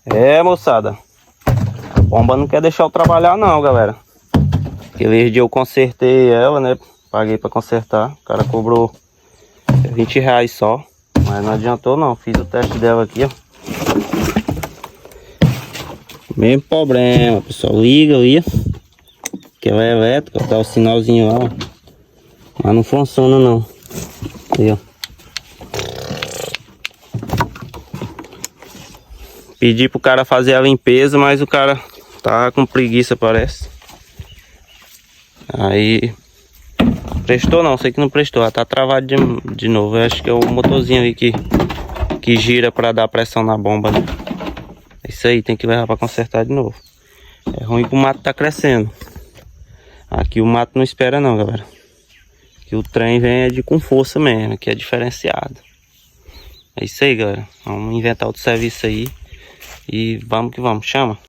É, moçada. A bomba não quer deixar eu trabalhar não, galera. Aquele dia eu consertei ela, né? Paguei pra consertar. O cara cobrou 20 reais só. Mas não adiantou não. Fiz o teste dela aqui, ó. Mesmo problema, pessoal. Liga ali. Que ela é elétrica. Tá o sinalzinho lá, ó. Mas não funciona não. Aí, ó. Pedi pro cara fazer a limpeza, mas o cara tá com preguiça, parece. Aí prestou não, sei que não prestou. Ela tá travado de novo. Eu acho que é o motorzinho aí que gira pra dar pressão na bomba, né? É isso aí, tem que levar pra consertar de novo. É ruim que o mato tá crescendo. Aqui o mato não espera não, galera. Aqui o trem vem com força mesmo, que é diferenciado. É isso aí, galera. Vamos inventar outro serviço aí. E vamos que vamos, chama.